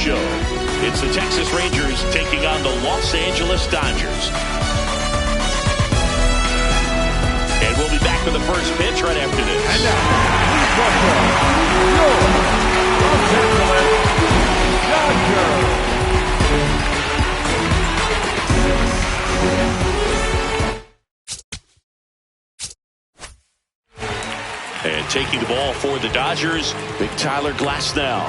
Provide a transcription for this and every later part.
show. It's the Texas Rangers taking on the Los Angeles Dodgers. And we'll be back with the first pitch right after this. And now, please welcome your Los Angeles Dodgers. And taking the ball for the Dodgers, Big Tyler Glasnow.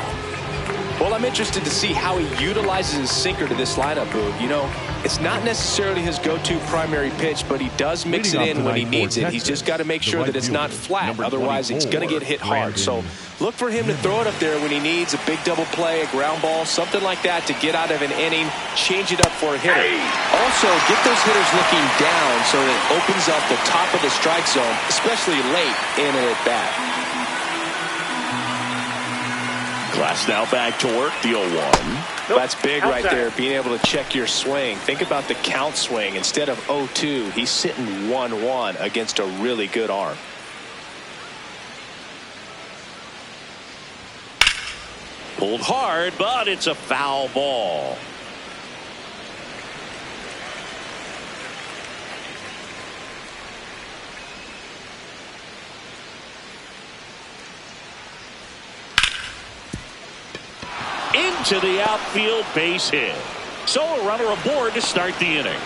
Well, I'm interested to see how he utilizes his sinker to this lineup, Boog. You know, it's not necessarily his go-to primary pitch, but he does mix it in when he needs it. He's just got to make sure that it's not flat. Otherwise, it's going to get hit hard. So look for him to throw it up there when he needs a big double play, a ground ball, something like that to get out of an inning, change it up for a hitter. Also, get those hitters looking down so that it opens up the top of the strike zone, especially late in an at-bat. Glasnow back to work, the 0-1. That's big right there, being able to check your swing. Think about the count swing. Instead of 0-2, he's sitting 1-1 against a really good arm. Pulled hard, but it's a foul ball. Into the outfield, base hit. So a runner aboard to start the inning.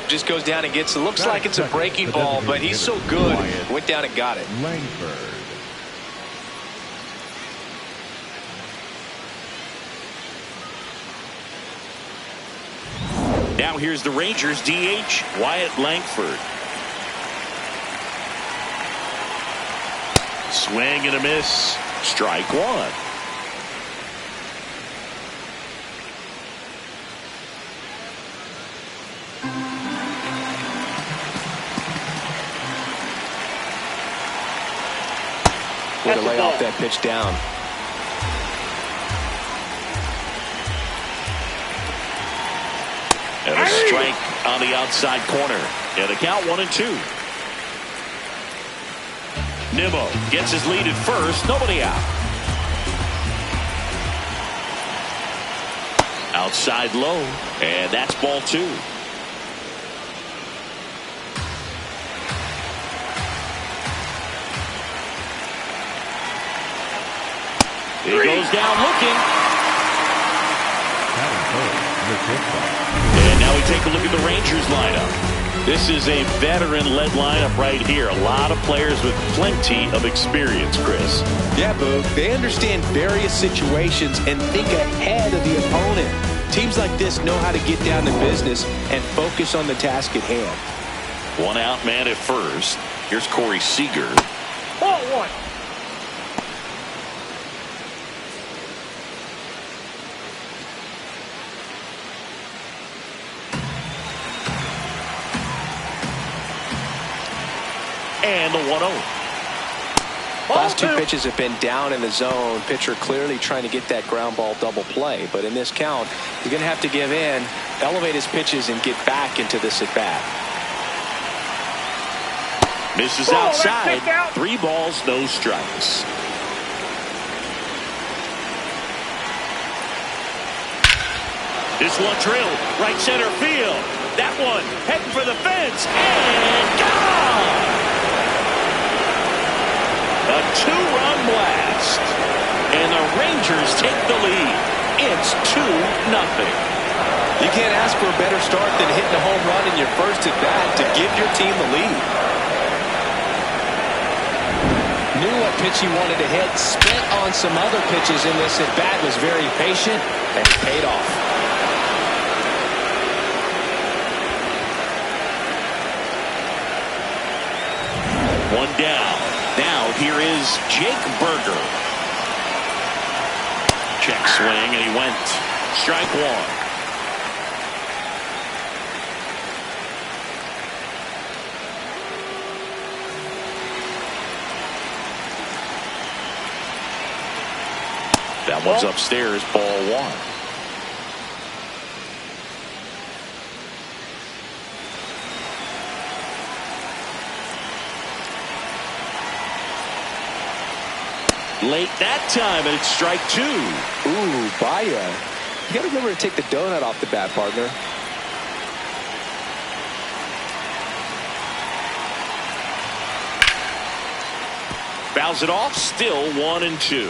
Just goes down and gets it. Looks like it's a breaking ball, but he's so good. Went down and got it. Langford. Now here's the Rangers DH, Wyatt Langford. Swing and a miss. Strike one. Way to lay off that pitch down. And a strike on the outside corner. And the count 1-2. Nimmo gets his lead at first. Nobody out. Outside low. And that's ball two. He goes down looking. And now we take a look at the Rangers lineup. This is a veteran-led lineup right here. A lot of players with plenty of experience, Chris. Yeah, Boog. They understand various situations and think ahead of the opponent. Teams like this know how to get down to business and focus on the task at hand. One out man at first. Here's Corey Seager. Ball one. And the 1-0. Last two pitches have been down in the zone. Pitcher clearly trying to get that ground ball double play. But in this count, he's going to have to give in, elevate his pitches, and get back into this at bat. Misses outside. 3 balls, no strikes. This one drilled right center field. That one heading for the fence and gone. A 2-run blast. And the Rangers take the lead. It's 2-0. You can't ask for a better start than hitting a home run in your first at bat to give your team the lead. Knew what pitch he wanted to hit. Spent on some other pitches in this at bat. Was very patient and paid off. One down. Now here is Jake Berger. Check swing and he went. Strike one. That one's upstairs, ball one. Late that time, and it's strike 2. Ooh, Baya. You got to remember to take the donut off the bat, partner. Fouls it off, still 1-2.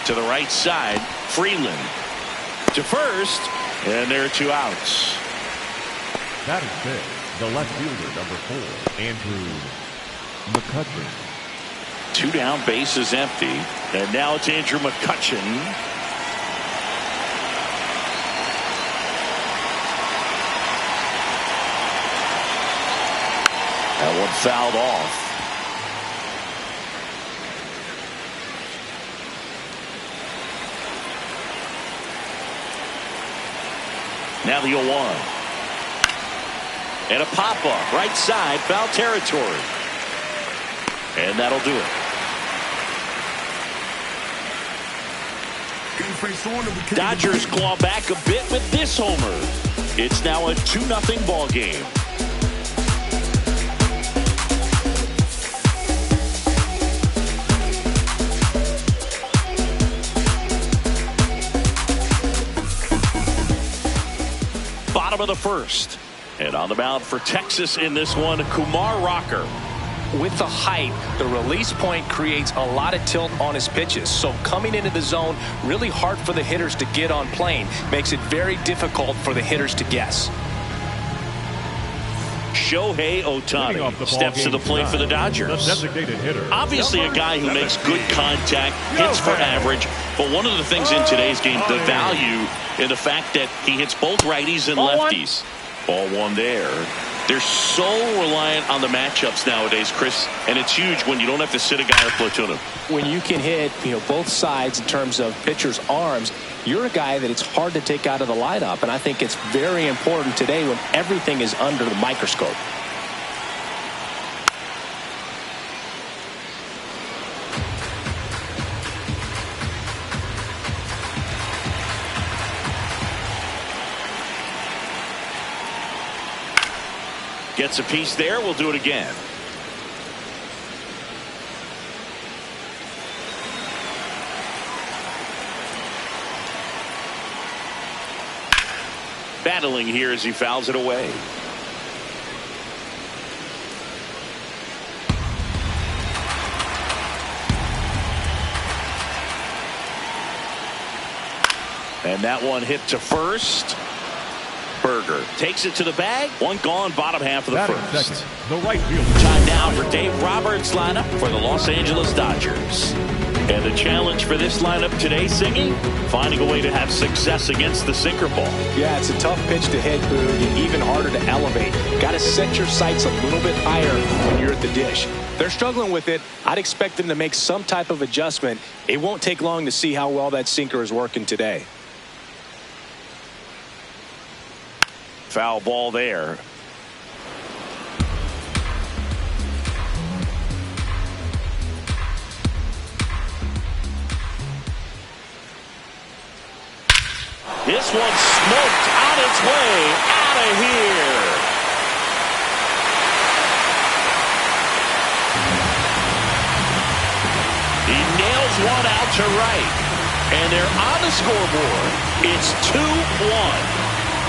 To the right side, Freeland to first, and there are 2 outs. That is big. The left fielder, number 4, Andrew McCutcheon. 2 down, bases empty, and now it's Andrew McCutcheon. That one fouled off. Now the 0-1. And a pop-up, right side, foul territory. And that'll do it. Dodgers claw back a bit with this homer. It's now a 2-0 ball game. Bottom of the first. And on the mound for Texas in this one, Kumar Rocker. With the height, the release point creates a lot of tilt on his pitches. So coming into the zone, really hard for the hitters to get on plane. Makes it very difficult for the hitters to guess. Shohei Ohtani steps to the plate for the Dodgers. The designated hitter. Obviously a guy who makes good contact, hits for average. But one of the things in today's game, the value in the fact that he hits both righties and lefties. Ball 1 there. They're so reliant on the matchups nowadays, Chris, and it's huge when you don't have to sit a guy or platoon him. When you can hit, both sides in terms of pitchers' arms, you're a guy that it's hard to take out of the lineup, and I think it's very important today when everything is under the microscope. Gets a piece there. We'll do it again. Battling here as he fouls it away. And that one hit to first. Berger takes it to the bag. One gone, bottom half of the first. Second, the right fielder. Time now for Dave Roberts' lineup for the Los Angeles Dodgers. And the challenge for this lineup today, Siggy, finding a way to have success against the sinker ball. Yeah, it's a tough pitch to hit, Boog, and even harder to elevate. Got to set your sights a little bit higher when you're at the dish. They're struggling with it. I'd expect them to make some type of adjustment. It won't take long to see how well that sinker is working today. Foul ball there. This one smoked on its way out of here. He nails one out to right. And they're on the scoreboard. It's 2-1.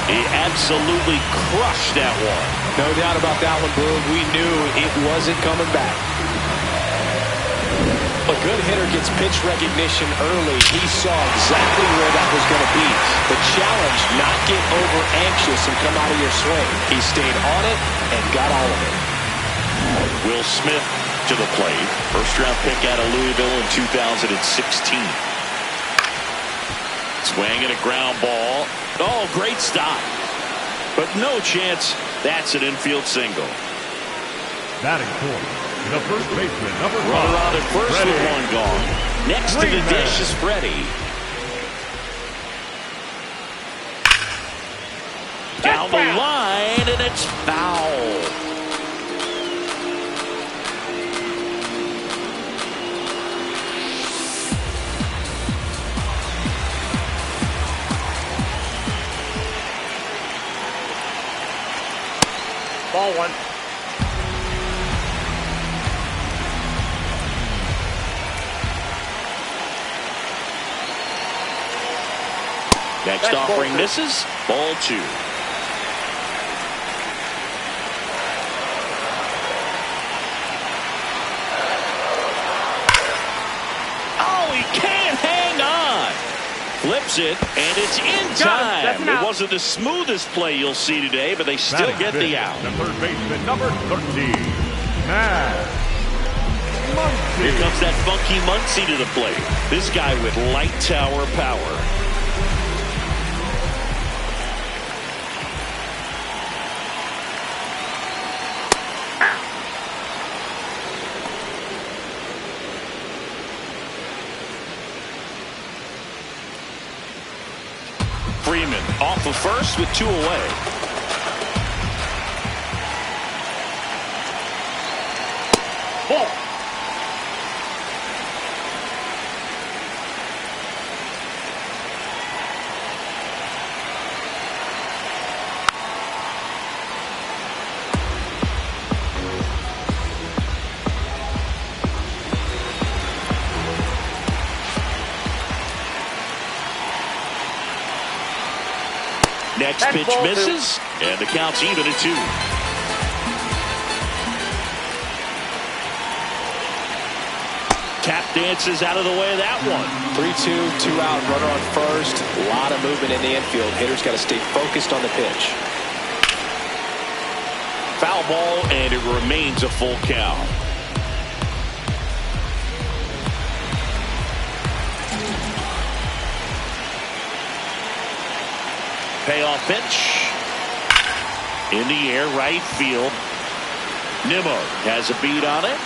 He absolutely crushed that one. No doubt about that one, Boog. We knew it wasn't coming back. A good hitter gets pitch recognition early. He saw exactly where that was going to be. The challenge, not get over anxious and come out of your swing. He stayed on it and got all of it. Will Smith to the plate. First round pick out of Louisville in 2016. Swing and a ground ball. Oh, great stop. But no chance. That's an infield single. Batting fourth, the first baseman, number 5. Runner on at first Freddie. with one gone. Next to the dish is Freddie. Down the line, and it's foul. Ball one. Next offering misses. Ball two. Oh, he can't hang on. Flips it, and it's in time. It wasn't the smoothest play you'll see today, but they still get the out. The third baseman, number 13, Matt. Here comes that funky Muncy to the plate. This guy with light tower power. Freeman off the first with 2 away. Ball. Next pitch misses, and the count's even at 2. Tap dances out of the way of that one. 3-2, 2 out, runner on first. A lot of movement in the infield. Hitter's got to stay focused on the pitch. Foul ball, and it remains a full count. Payoff pitch. In the air, right field. Nimmo has a beat on it.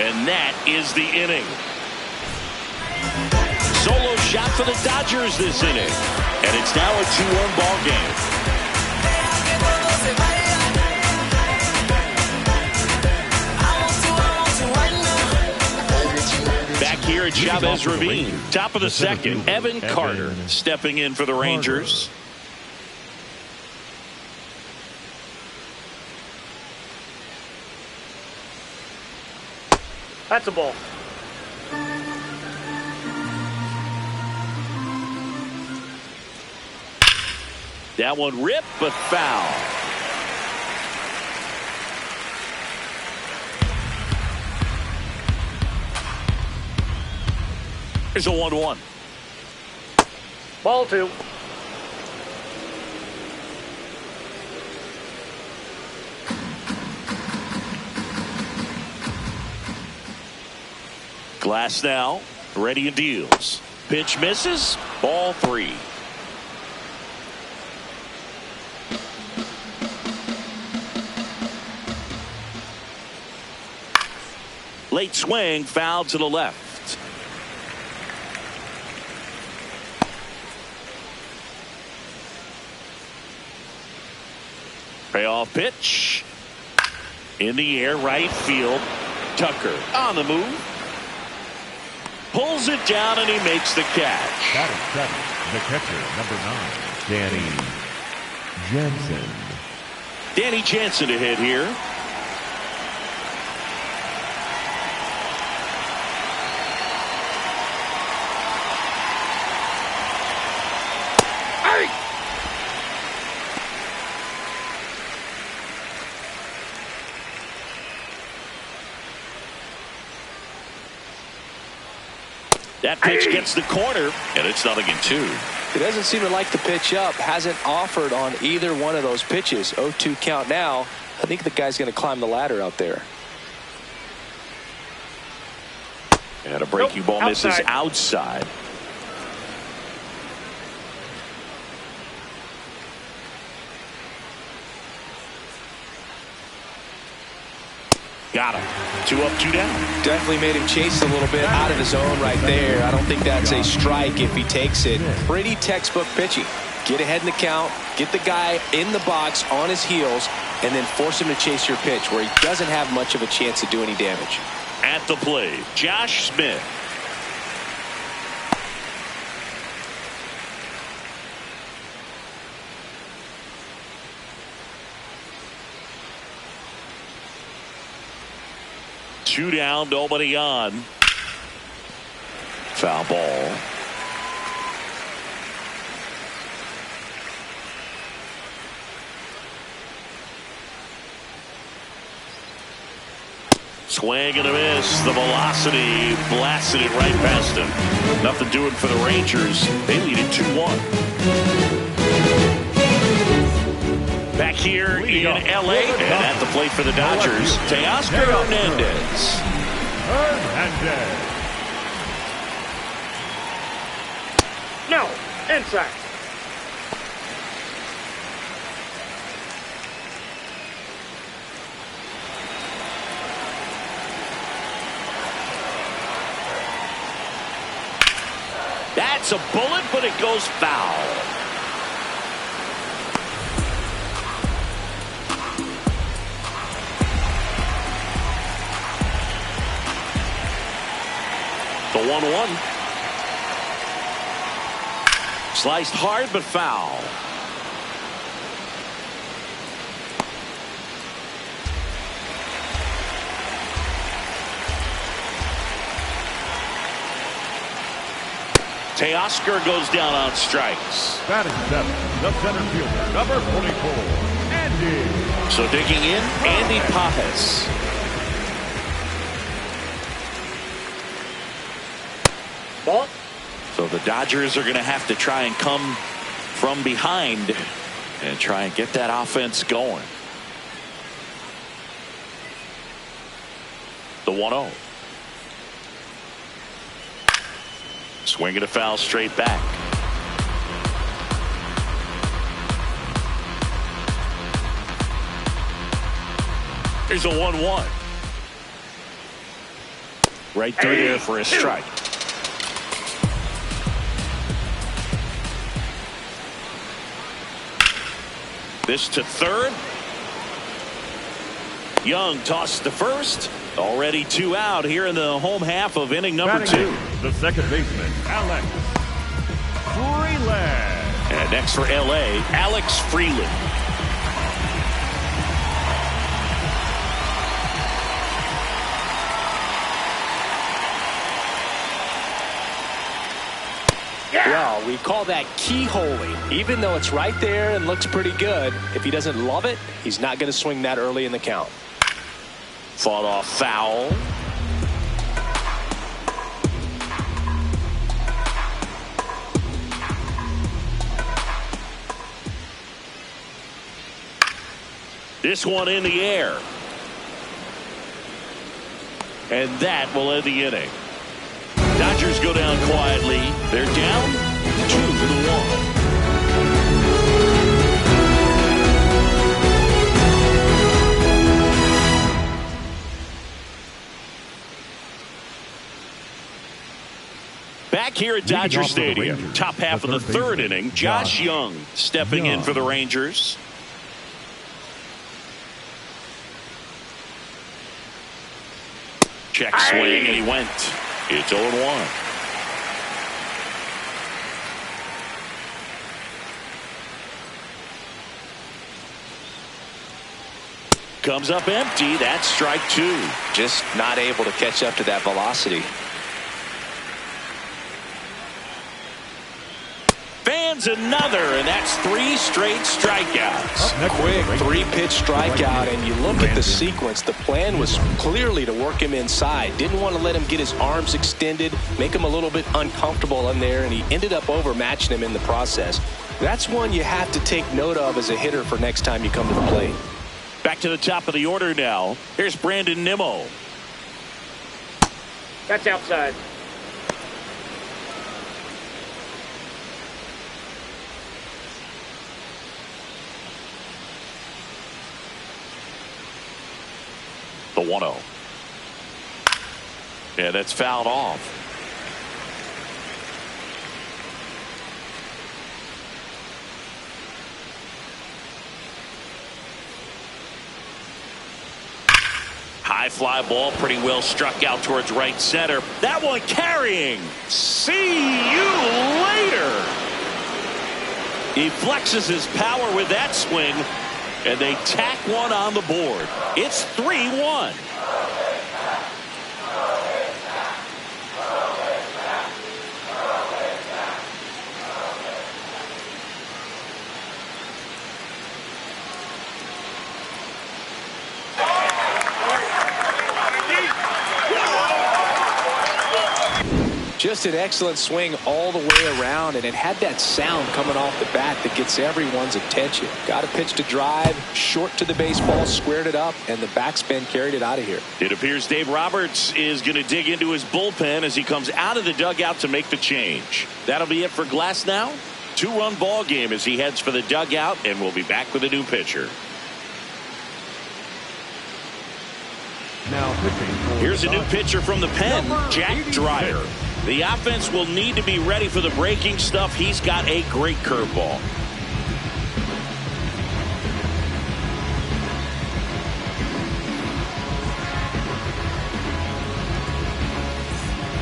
And that is the inning. Solo shot for the Dodgers this inning. And it's now a 2-1 ball game. Back here at Chavez Ravine. Top of the second. Evan Carter stepping in for the Rangers. That's a ball. That one ripped, but foul. Here's a 1-1. Ball two. Glass now, ready and deals. Pitch misses, ball 3. Late swing, foul to the left. Payoff pitch. In the air, right field. Tucker on the move. Pulls it down, and he makes the catch. Batting seven, the catcher, number 9, Danny Jansen. Danny Jansen to hit here. That pitch gets the corner, and it's 0-2. He doesn't seem to like the pitch up. Hasn't offered on either one of those pitches. 0-2 count now. I think the guy's going to climb the ladder out there. And a breaking ball misses outside. Got him. 2 up, 2 down. Definitely made him chase a little bit out of his zone right there. I don't think that's a strike if he takes it. Pretty textbook pitching. Get ahead in the count, get the guy in the box on his heels, and then force him to chase your pitch where he doesn't have much of a chance to do any damage. At the plate, Josh Smith. 2 down, nobody on. Foul ball. Swing and a miss. The velocity blasted it right past him. Nothing doing for the Rangers. They lead it 2-1. Back here in L.A. and at the plate for the Dodgers, Teoscar Hernandez. No, inside. That's a bullet, but it goes foul. The 1-1. Sliced hard, but foul. Teoscar goes down on strikes. Batting 7, the center fielder, number 24, Andy. So digging in, Andy Pajes. Ball. So the Dodgers are going to have to try and come from behind and try and get that offense going. The 1-0. Swinging a foul straight back. Here's a 1-1. Right through there for a strike. This to third. Young tossed to first. Already 2 out here in the home half of inning number 2. The second baseman, Alex Freeland. And next for L.A., Alex Freeland. Well, we call that keyholing. Even though it's right there and looks pretty good, if he doesn't love it, he's not going to swing that early in the count. Fought off foul. This one in the air. And that will end the inning. Dodgers go down quietly. They're down 2-1. Back here at Dodger Stadium, top half of the third inning, Josh Young stepping in for the Rangers. Check swing, and he went. It's 0-1. Comes up empty. That's strike 2. Just not able to catch up to that velocity. Fans another, and that's 3 straight strikeouts. Quick 3-pitch strikeout, and you look at the sequence. The plan was clearly to work him inside. Didn't want to let him get his arms extended, make him a little bit uncomfortable in there, and he ended up overmatching him in the process. That's one you have to take note of as a hitter for next time you come to the plate. Back to the top of the order now. Here's Brandon Nimmo. That's outside. The 1-0. Yeah, that's fouled off. High fly ball, pretty well struck out towards right center. That one carrying. See you later. He flexes his power with that swing, and they tack one on the board. It's 3-1. Just an excellent swing all the way around, and it had that sound coming off the bat that gets everyone's attention. Got a pitch to drive, short to the baseball, squared it up, and the backspin carried it out of here. It appears Dave Roberts is going to dig into his bullpen as he comes out of the dugout to make the change. That'll be it for Glass now. 2-run ball game as he heads for the dugout, and we'll be back with a new pitcher. Now pitching for Here's a new pitcher from the pen, Jack Dreyer. The offense will need to be ready for the breaking stuff. He's got a great curveball.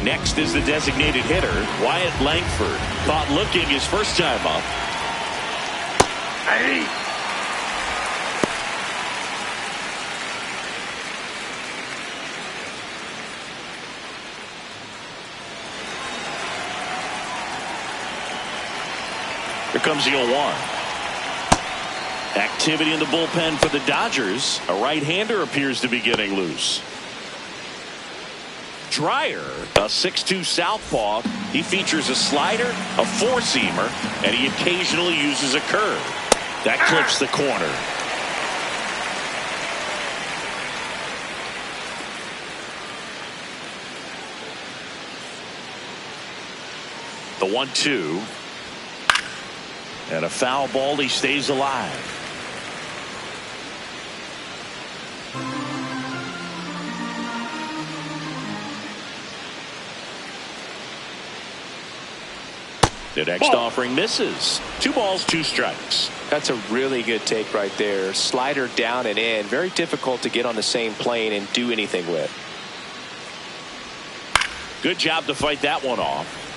Next is the designated hitter, Wyatt Langford. Caught looking his first time up. Hey. Here comes the 0-1. Activity in the bullpen for the Dodgers. A right-hander appears to be getting loose. Dreyer, a 6'2 southpaw. He features a slider, a four-seamer, and he occasionally uses a curve. That clips the corner. The 1-2. And a foul ball. He stays alive. The next offering misses. 2 balls, 2 strikes. That's a really good take right there. Slider down and in. Very difficult to get on the same plane and do anything with. Good job to fight that one off.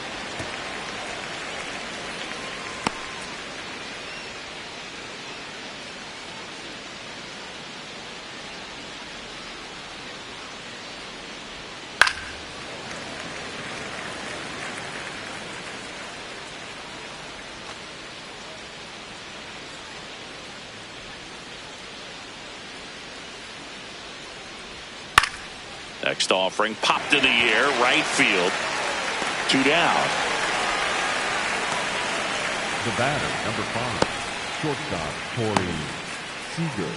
Next offering popped in the air, right field. 2 down. the batter, number 5, shortstop Corey Seager.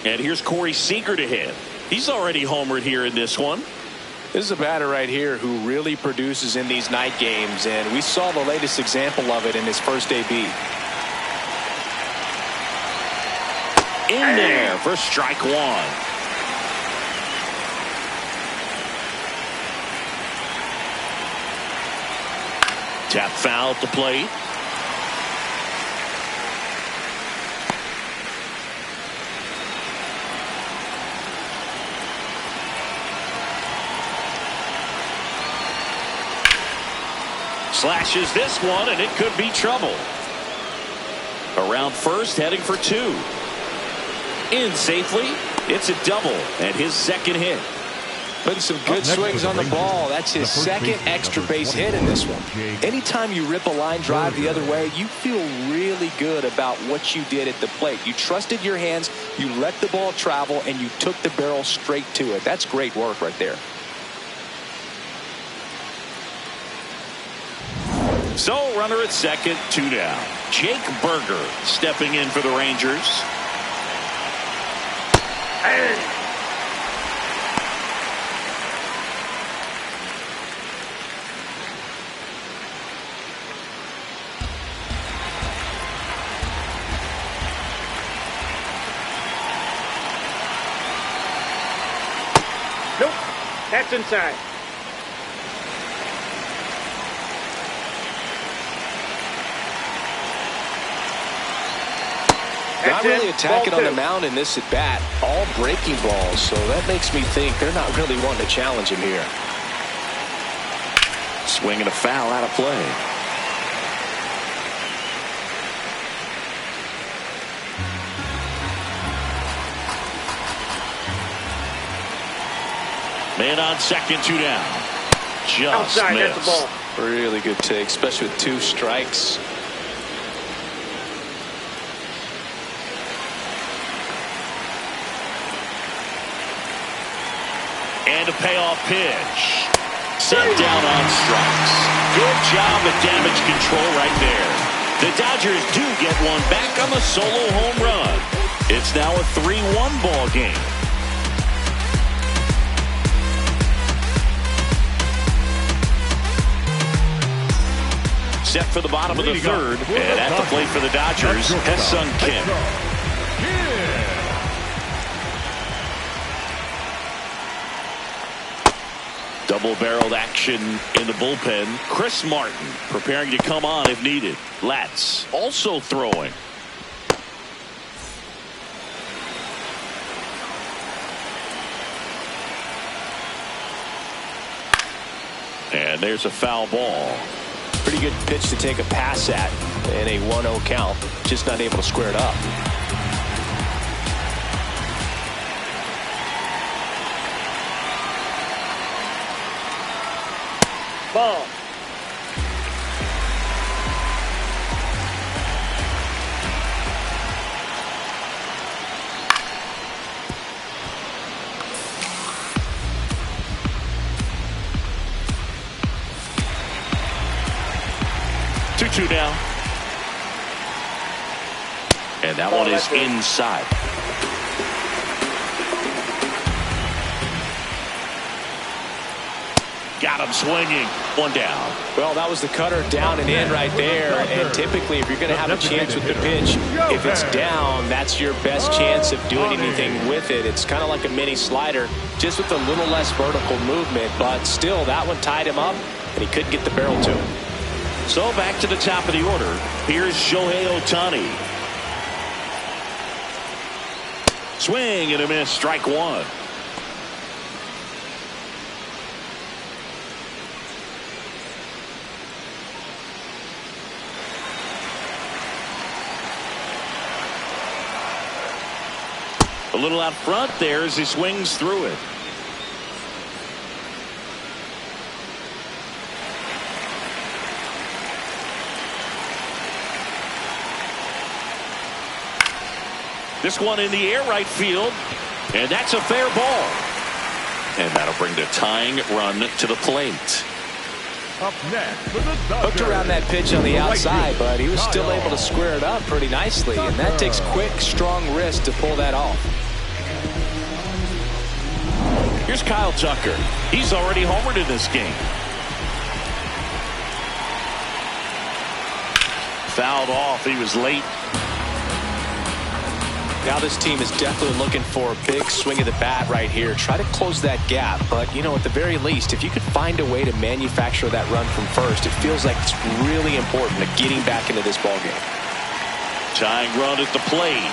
And here's Corey Seager to hit. He's already homered here in this one. This is a batter right here who really produces in these night games, and we saw the latest example of it in his first AB. In there for strike 1. Tap foul at the plate. Slashes this one, and it could be trouble. Around first, heading for 2. In safely. It's a double, and his second hit. Putting some good swings on the ball. That's his second extra base hit in this one. Anytime you rip a line drive the other way, you feel really good about what you did at the plate. You trusted your hands, you let the ball travel, and you took the barrel straight to it. That's great work right there. So, runner at second, 2 down. Jake Berger stepping in for the Rangers. Hey. Nope, that's inside. Not really attacking on the mound in this at bat. All breaking balls, so that makes me think they're not really wanting to challenge him here. Swinging a foul out of play. Man on second, 2 down. Just outside, missed. that's the ball. Really good take, especially with 2 strikes. And a payoff pitch. Set down on strikes. Good job at damage control right there. The Dodgers do get one back on the solo home run. It's now a 3-1 ball game. Set for the bottom of the third, and at the plate for the Dodgers, Saison. Double-barreled action in the bullpen. Chris Martin preparing to come on if needed. Latz also throwing. And there's a foul ball. Pretty good pitch to take a pass at in a 1-0 count. Just not able to square it up. Ball. Two now. And that one is inside. Got him swinging. One down. Well, that was the cutter down and in right there. And typically, if you're going to have a chance with the pitch, if it's down, that's your best chance of doing anything with it. It's kind of like a mini slider, just with a little less vertical movement. But still, that one tied him up, and he couldn't get the barrel to him. So back to the top of the order. Here's Shohei Ohtani. Swing and a miss. Strike one. A little out front there as he swings through it. This one in the air right field, and that's a fair ball. And that'll bring the tying run to the plate. Up next for the Dodgers. Hooked around that pitch on the outside, but he was still able to square it up pretty nicely, and that takes quick, strong wrist to pull that off. Here's Kyle Tucker. He's already homered in this game. Fouled off. He was late. Now this team is definitely looking for a big swing of the bat right here. Try to close that gap. But, you know, at the very least, if you could find a way to manufacture that run from first, it feels like it's really important to getting back into this ballgame. Tying run at the plate.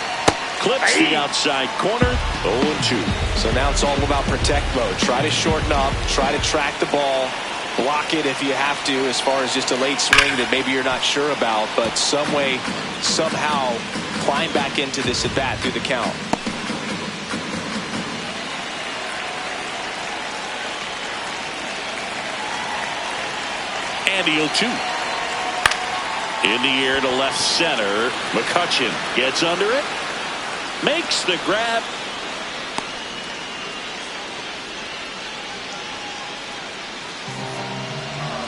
Clips the outside corner. 0-2. So now it's all about protect mode. Try to shorten up. Try to track the ball. Block it if you have to, as far as just a late swing that maybe you're not sure about. But some way, somehow, climb back into this at bat through the count. And the 0-2. In the air to left center. McCutchen gets under it. Makes the grab.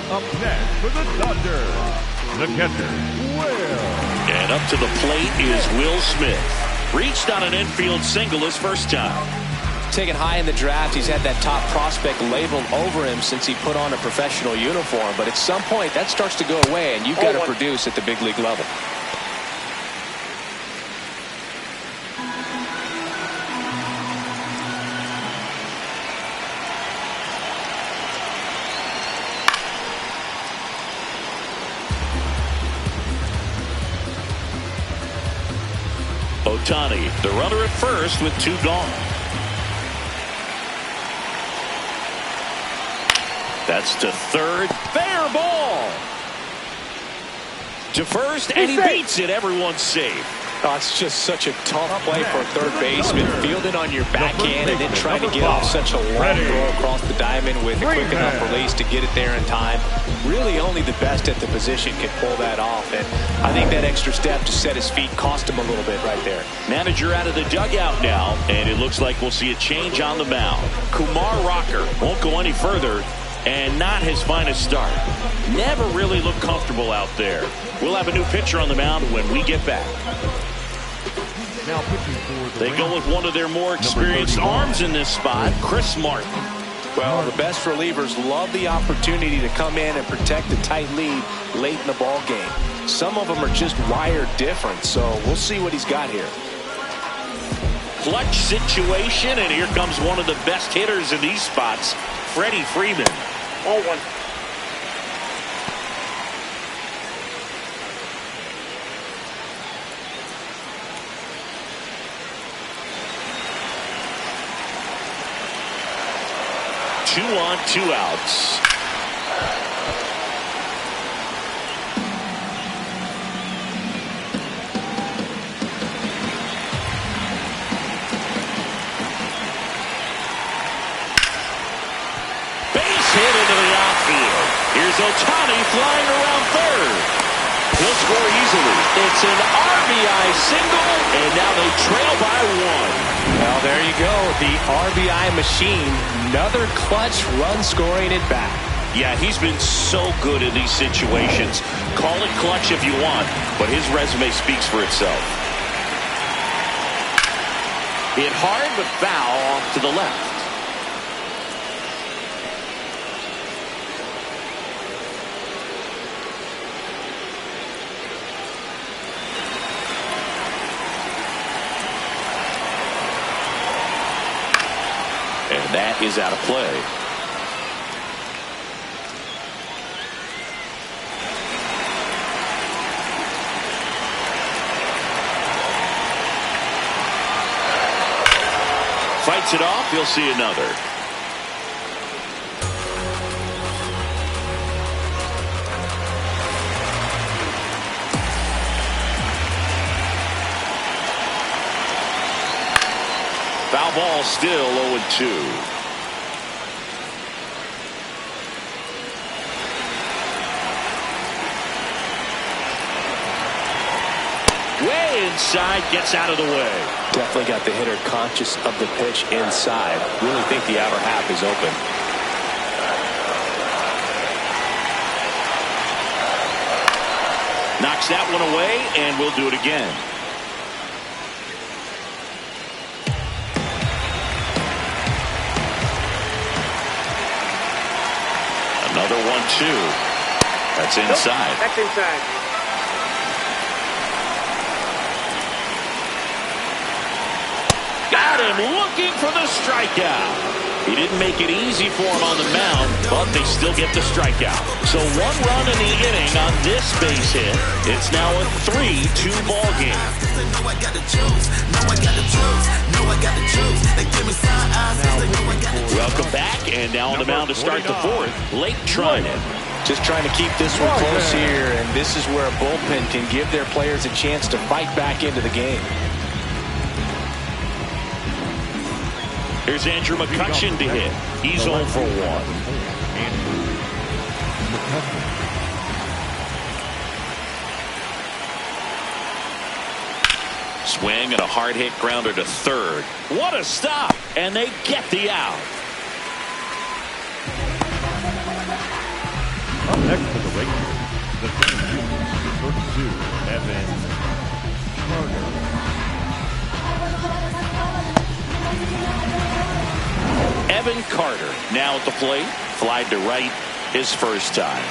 Up next for the Dodgers, the catcher, Will. And up to the plate is Will Smith. Reached on an infield single his first time. Taken high in the draft, he's had that top prospect labeled over him since he put on a professional uniform. But at some point, that starts to go away, and you've got to produce at the big league level. Ohtani, the runner at first with two gone. That's to third. Fair ball. To first, and he beats it. Everyone's safe. Oh, it's just such a tough play for a third baseman. Fielding on your backhand and then trying to get off such a long throw across the diamond with a quick enough release to get it there in time. Really only the best at the position can pull that off. And I think that extra step to set his feet cost him a little bit right there. Manager out of the dugout now, and it looks like we'll see a change on the mound. Kumar Rocker won't go any further. and not his finest start. Never really looked comfortable out there. We'll have a new pitcher on the mound when we get back. Now pitching for They go with one of their more experienced arms in this spot, Chris Martin. Well, the best relievers love the opportunity to come in and protect a tight lead late in the ball game. Some of them are just wired different, so we'll see what he's got here. Clutch situation, and here comes one of the best hitters in these spots, Freddie Freeman. 0-1. Two on, 2 outs. Base hit into the outfield. Here's Ohtani flying around third. He'll score easily. It's an RBI single, and now they trail by 1. Well, there you go. The RBI machine. Another clutch run scoring at bat. Yeah, he's been so good in these situations. Call it clutch if you want, but his resume speaks for itself. Hit hard but foul off to the left. And that is out of play. Fights it off. You'll see another. Foul ball, still 0-2. Way inside, gets out of the way. Definitely got the hitter conscious of the pitch inside. Really think the outer half is open. Knocks that one away, and we'll do it again. Another 1-2. That's inside. That's inside. Got him looking for the strikeout. He didn't make it easy for him on the mound, but they still get the strikeout. So 1 run in the inning on this base hit. It's now a 3-2 ball game. Welcome back, and now on the mound to start the 4th, Lake Trinan. Just trying to keep this one close here, and this is where a bullpen can give their players a chance to fight back into the game. Here's Andrew McCutchen to hit. He's 0 for 1. Swing and a hard hit grounder to third. What a stop! And they get the out. Up next for the Regulars, the first 2, Evan Carter. Evan Carter now at the plate. Flied to right his first time.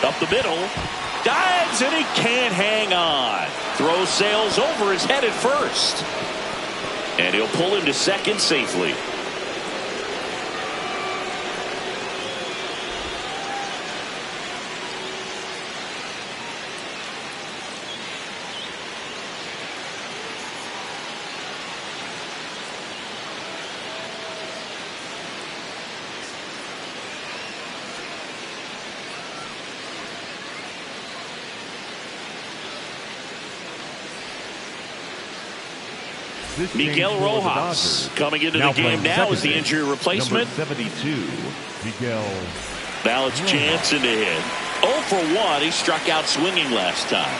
Up the middle. Dives, and he can't hang on. Throws sails over his head at first. And he'll pull him to second safely. Miguel Rojas coming into the game now as the injury replacement. Number 72, Miguel. Now it's Jansen to hit. 0 for 1. He struck out swinging last time.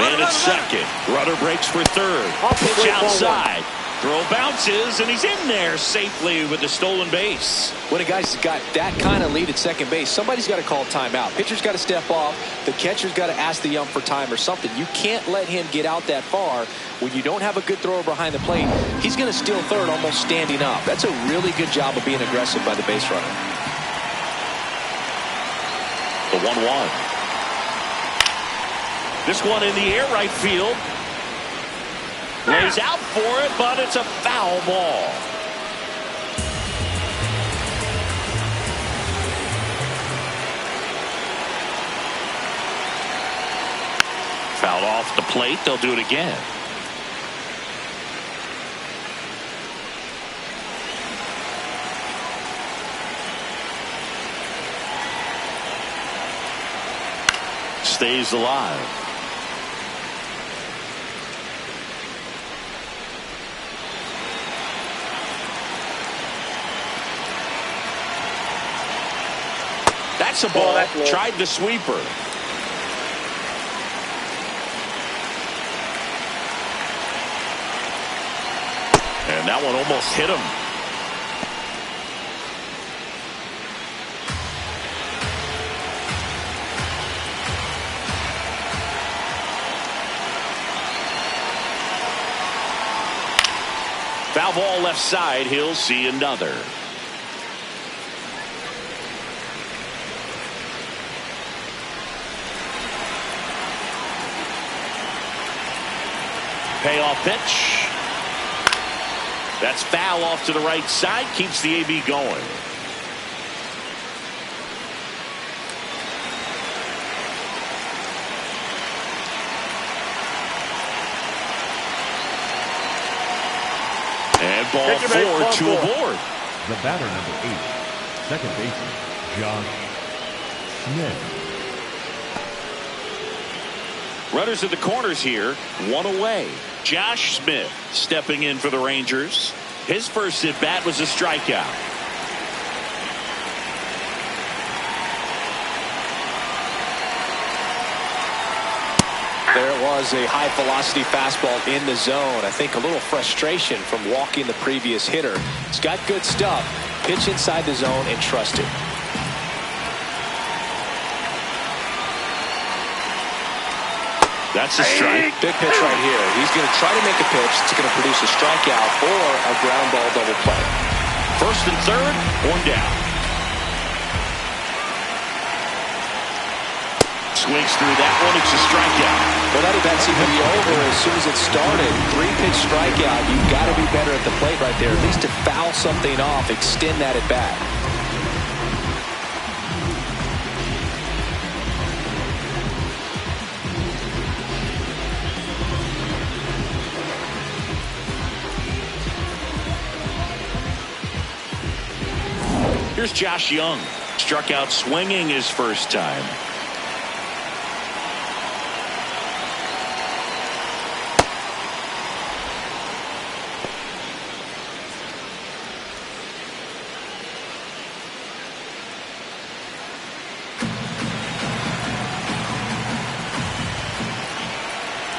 And it's second. Runner breaks for third. Pitch outside. Throw bounces, and he's in there safely with the stolen base. When a guy's got that kind of lead at second base, somebody's got to call timeout. Pitcher's got to step off. The catcher's got to ask the ump for time or something. You can't let him get out that far when you don't have a good thrower behind the plate. He's going to steal third almost standing up. That's a really good job of being aggressive by the base runner. The 1-1. This one in the air right field. Lays out for it, but it's a foul ball. Fouled off the plate. They'll do it again. Stays alive. That's a ball. Tried the sweeper. And that one almost hit him. Foul ball left side. He'll see another. Payoff pitch. That's foul off to the right side. Keeps the AB going. And ball 4, 2 aboard. The batter, number 8, second baseman, Josh Smith. Runners at the corners here, one away. Josh Smith stepping in for the Rangers. His first at bat was a strikeout. There was a high velocity fastball in the zone. I think a little frustration from walking the previous hitter. He's got good stuff. Pitch inside the zone and trust it. That's a strike. Big pitch right here. He's going to try to make a pitch that's going to produce a strikeout or a ground ball double play. First and third, one down. Swings through that one. It's a strikeout. Well, that at-bat seemed to be over as soon as it started. 3-pitch strikeout. You've got to be better at the plate right there. At least to foul something off, extend that at-bat. Here's Josh Young. Struck out swinging his first time.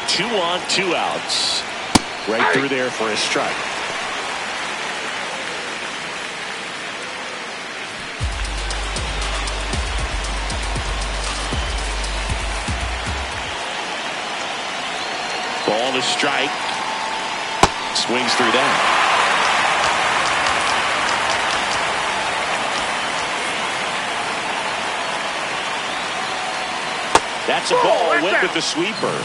Two on, 2 outs. Right through there for a strike. Ball to strike. Swings through that. That's a ball. Went with the sweeper.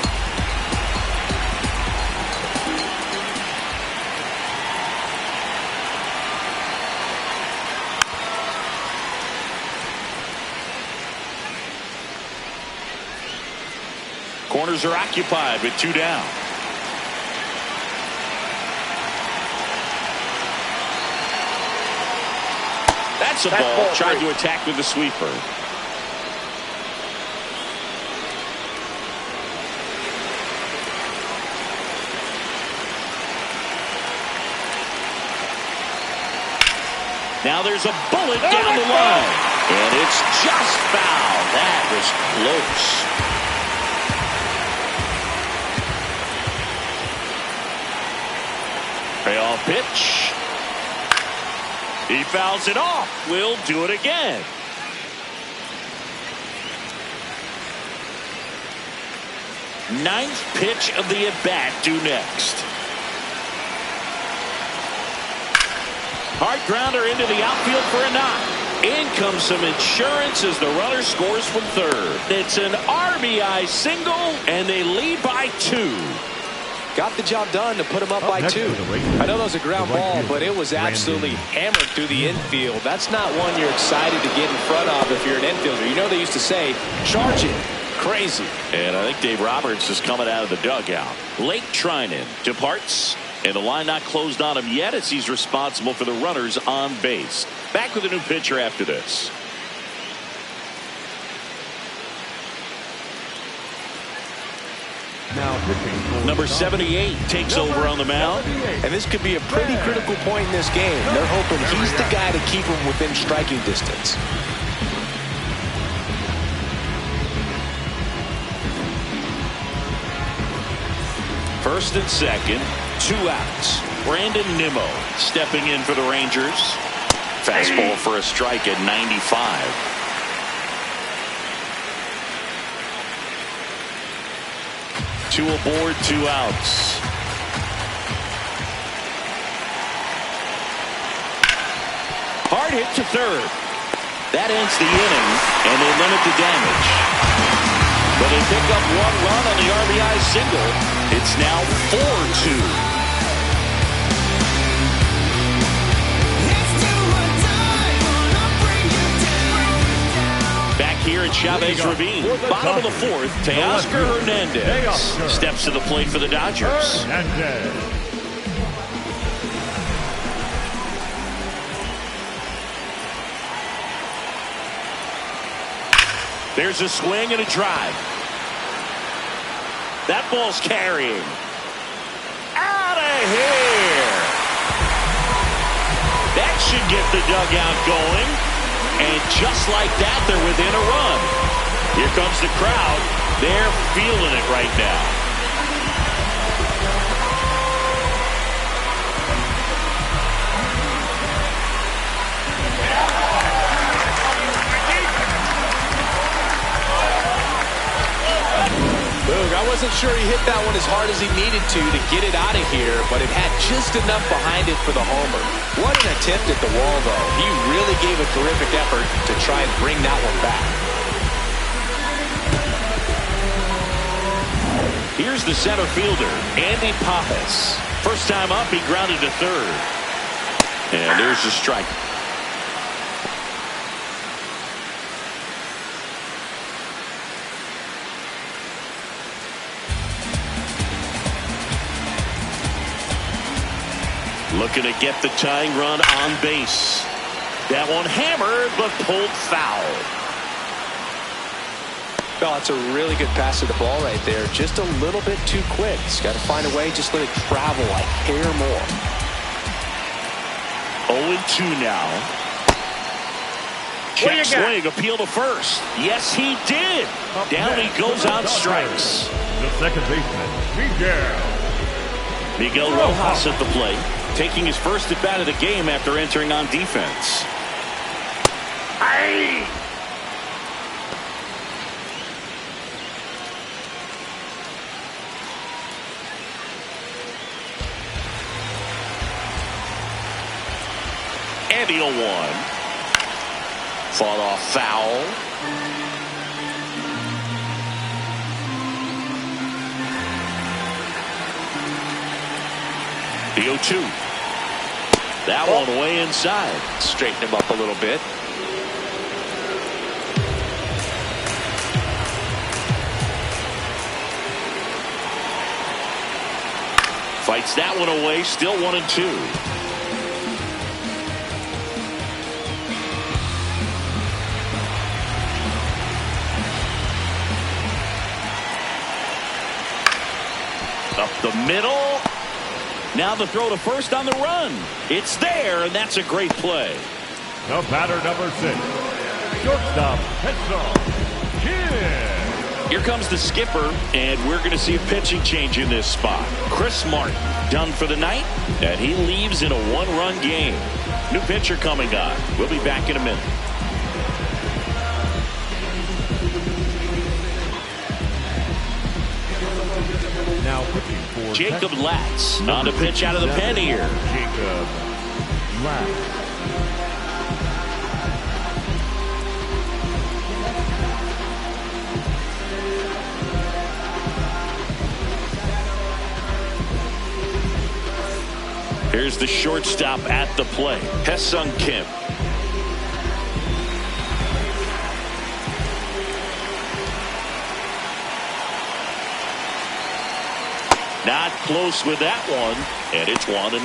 Corners are occupied with 2 down. That's a ball. Tried to attack with the sweeper. Now there's a bullet down the line. And it's just foul. That was close. A pitch. He fouls it off. We'll do it again. Ninth pitch of the at-bat due next. Hard grounder into the outfield for a knock. In comes some insurance as the runner scores from third. It's an RBI single, and they lead by 2. Got the job done to put him up by 2. I know that was a ground ball, but it was absolutely hammered through the infield. That's not one you're excited to get in front of if you're an infielder. You know they used to say, charge it. Crazy. And I think Dave Roberts is coming out of the dugout. Lake Trinan departs, and the line not closed on him yet as he's responsible for the runners on base. Back with a new pitcher after this. Now pitching for Number 78 takes over on the mound. And this could be a pretty critical point in this game. They're hoping he's the guy to keep him within striking distance. First and second, 2 outs. Brandon Nimmo stepping in for the Rangers. Fastball for a strike at 95. Two aboard, 2 outs. Hard hit to third. That ends the inning, and they limit the damage. But they pick up 1 run on the RBI single. It's now 4-2. Back here at Chavez Ravine, bottom of the 4th, Teoscar Hernandez steps to the plate for the Dodgers. There's a swing and a drive. That ball's carrying. Out of here. That should get the dugout going. And just like that, they're within a run. Here comes the crowd. They're feeling it right now. I wasn't sure he hit that one as hard as he needed to get it out of here, but it had just enough behind it for the homer. What an attempt at the wall, though. He really gave a terrific effort to try and bring that one back. Here's the center fielder, Andy Pappas. First time up, he grounded to third. And there's the strike. Looking to get the tying run on base. That one hammered, but pulled foul. Oh, it's a really good pass to the ball right there. Just a little bit too quick. He's got to find a way. Just let it travel a hair more. 0-2 now. Check swing, appeal to first. Yes, he did. Down he goes on strikes. The second baseman, Miguel Rojas at the plate, taking his first at bat of the game after entering on defense. Aye. And the 0-1. Fought off foul. The 0-2. That one way inside. Straighten him up a little bit. Fights that one away. Still 1-2. Up the middle. Now the throw to first on the run. It's there, and that's a great play. The batter, number 6, shortstop, Saison. Here comes the skipper, and we're going to see a pitching change in this spot. Chris Martin done for the night, and he leaves in a one-run game. New pitcher coming on. We'll be back in a minute. Now pitching for Jacob Latz on to pitch out of the pen here. Jacob Latz. Here's the shortstop at the plate, Saison Kim. Not close with that one, and it's 1-0.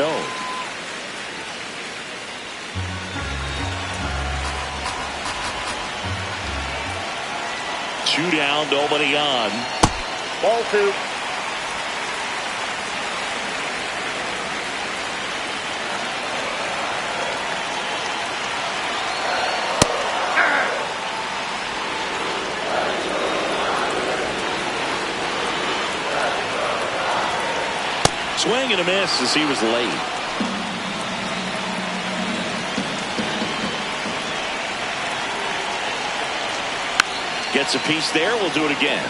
Two down, nobody on. Ball 2. Swing and a miss as he was late. Gets a piece there. We'll do it again.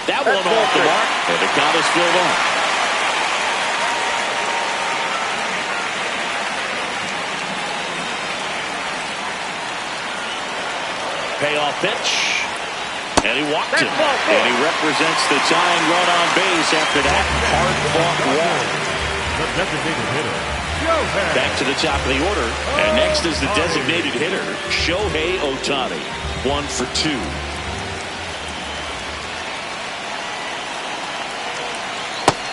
That one off the mark, and the count is filled up. Payoff pitch, and he walked him, and he represents the tying run on base after that hard-fought walk. The designated hitter, Shohei. Back to the top of the order, and next is the designated hitter, Shohei Ohtani, 1 for 2.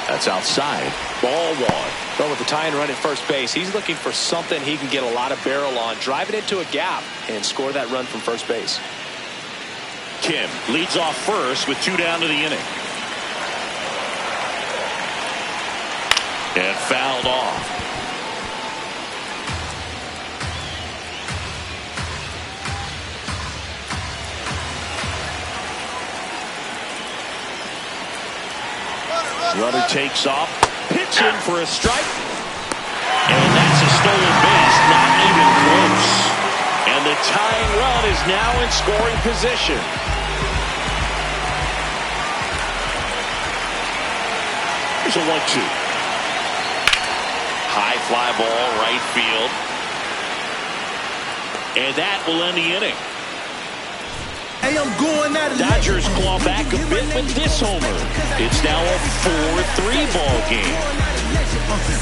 That's outside. Ball 1. Well, with the tying run at first base, he's looking for something he can get a lot of barrel on, drive it into a gap, and score that run from first base. Kim leads off first with 2 down to the inning. And fouled off. Runner takes off, pitching for a strike, and that's a stolen base, not even close. And the tying run is now in scoring position. Here's a 1-2. High fly ball, right field. And that will end the inning. Hey, I'm going out of Dodgers claw back a bit with this homer. It's now a 4-3 ball game.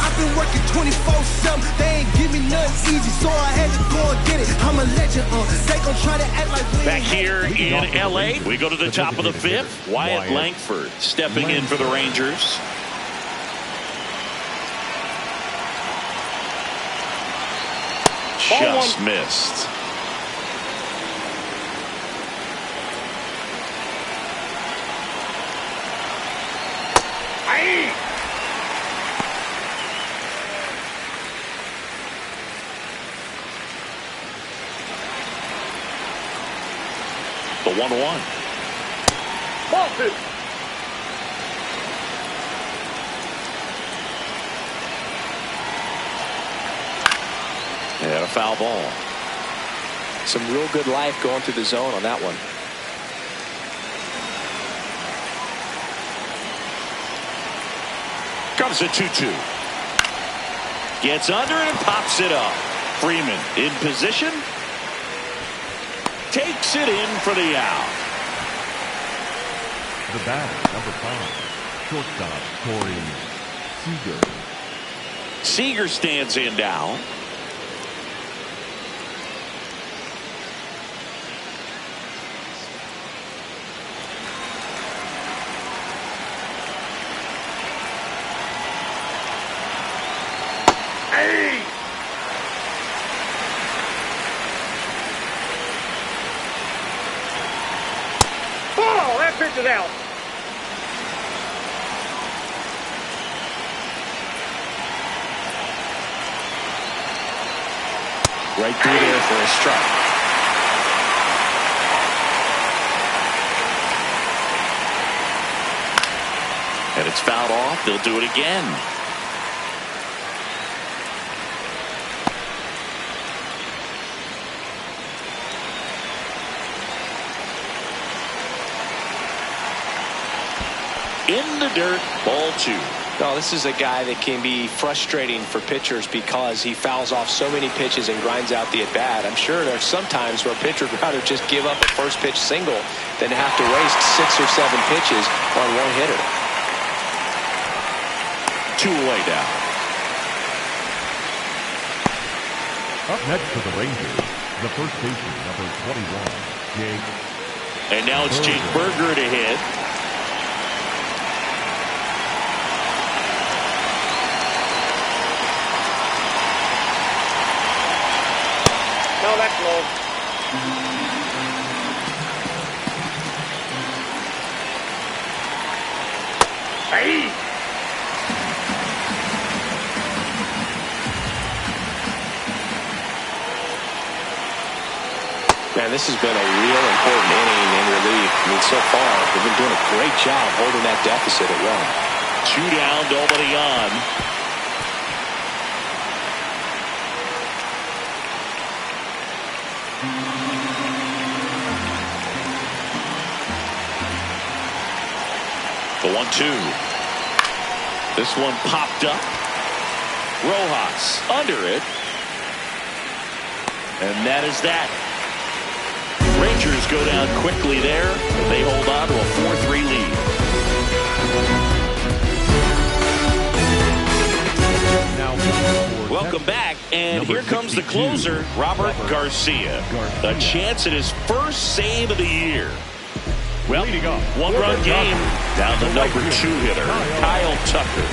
I've been working 24/7. They ain't give me nothing easy, so I had to go and get it. I'm a legend. They gon' try to act like we back here in LA, we go to the top of the 5th. Wyatt Langford stepping in for the Rangers. Just missed. The 1-1. Ball 2. And a foul ball. Some real good life going through the zone on that one. Comes a 2-2. Gets under it and pops it up. Freeman in position. Takes it in for the out. The batter, number 5, shortstop Corey Seager. Seager stands in now. Hey! Ball! That pitch is out. Right through there for a strike. And it's fouled off. They'll do it again. In the dirt, ball 2. No, this is a guy that can be frustrating for pitchers because he fouls off so many pitches and grinds out the at-bat. I'm sure there's some times where a pitcher would rather just give up a first pitch single than have to waste 6 or 7 pitches on one hitter. 2 away now. Up next for the Rangers, the first baseman, number 21, Jake. And now it's Jake Berger to hit. No, that's low. Hey! Man, this has been a real important inning in relief. I mean, so far, they've been doing a great job holding that deficit at 1. 2 down, nobody on. The 1-2. This one popped up. Rojas under it. And that is that. Rangers go down quickly there. They hold on to a 4-3 lead. Welcome back, and here comes the closer, Robert Garcia. A chance at his first save of the year. Well, 1-run game down to number 2 hitter, Kyle Tucker.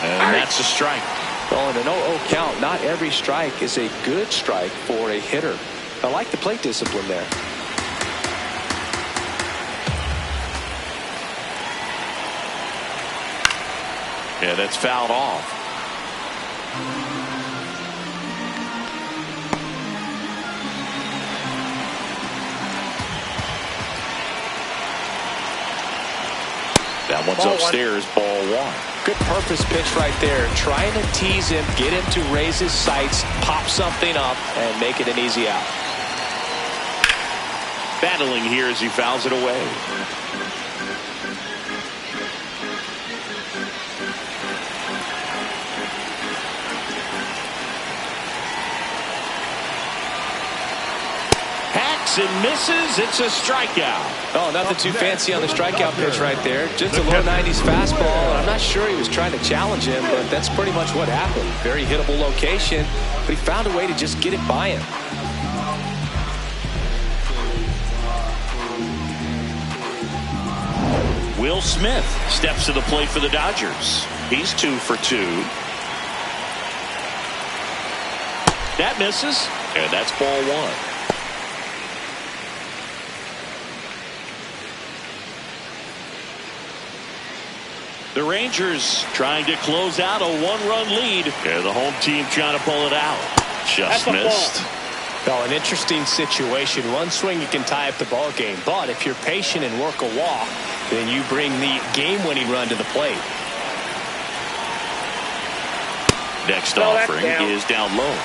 And that's a strike. Oh, in an 0-0 count, not every strike is a good strike for a hitter. I like the plate discipline there. Yeah, that's fouled off. That one's upstairs, ball 1. Good purpose pitch right there. Trying to tease him, get him to raise his sights, pop something up, and make it an easy out. Battling here as he fouls it away. And misses. It's a strikeout. Oh, nothing too fancy on the strikeout pitch right there. Just a low 90s fastball. I'm not sure he was trying to challenge him, but that's pretty much what happened. Very hittable location, but he found a way to just get it by him. Will Smith steps to the plate for the Dodgers. He's 2 for 2. That misses, and that's ball 1. The Rangers trying to close out a 1-run lead. Yeah, the home team trying to pull it out. Just missed. Well, an interesting situation. One swing you can tie up the ball game, but if you're patient and work a walk, then you bring the game-winning run to the plate. Next offering is down low.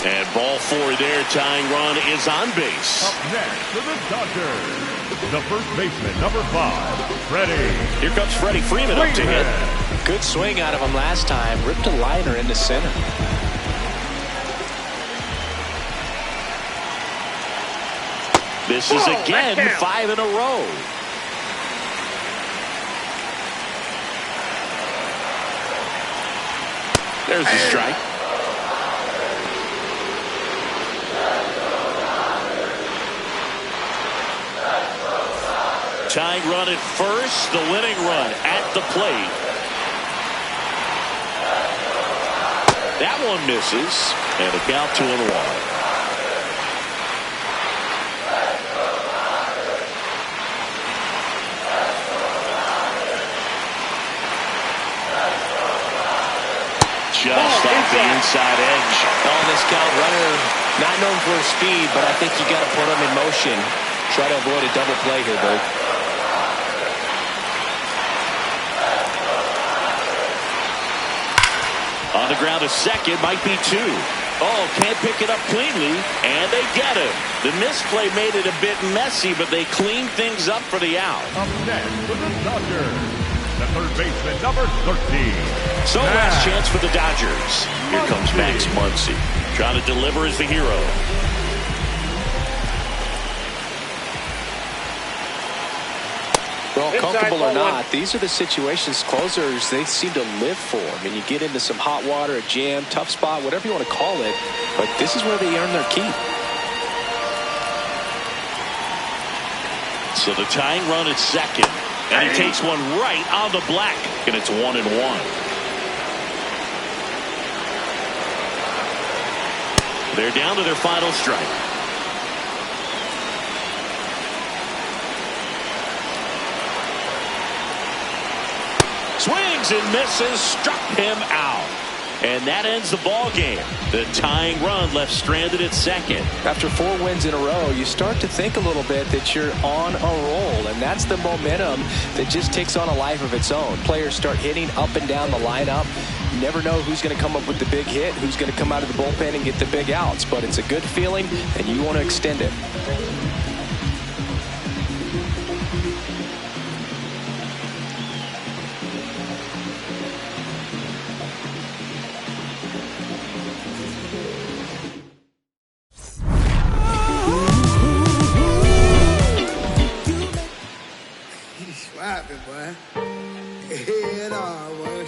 And ball 4 there. Tying run is on base. Up next for the Dodgers, the first baseman, number 5, Freddie. Here comes Freddie Freeman up to hit. Good swing out of him last time. Ripped a liner into center. This is again 5 in a row. There's the strike. Tying run at first, the winning run at the plate. That one misses, and a count 2-1. Just off the inside edge. On this count, runner not known for his speed, but I think you got to put him in motion. Try to avoid a double play here, Berg. On the ground, a second, might be two. Oh, can't pick it up cleanly, and they get him. The misplay made it a bit messy, but they cleaned things up for the out. Up next for the Dodgers, the third baseman, number 13. So last chance for the Dodgers. Here comes Max Muncy, trying to deliver as the hero. Well, comfortable or not, these are the situations closers they seem to live for. I mean, you get into some hot water, a jam, tough spot, whatever you want to call it, but this is where they earn their keep. So the tying run at second, and he takes one right on the black, and it's 1-1. They're down to their final strike. Swings and misses, struck him out. And that ends the ball game. The tying run left stranded at second. After 4 wins in a row, you start to think a little bit that you're on a roll, and that's the momentum that just takes on a life of its own. Players start hitting up and down the lineup. You never know who's going to come up with the big hit, who's going to come out of the bullpen and get the big outs, but it's a good feeling, and you want to extend it. What happened, boy? Head on, boy.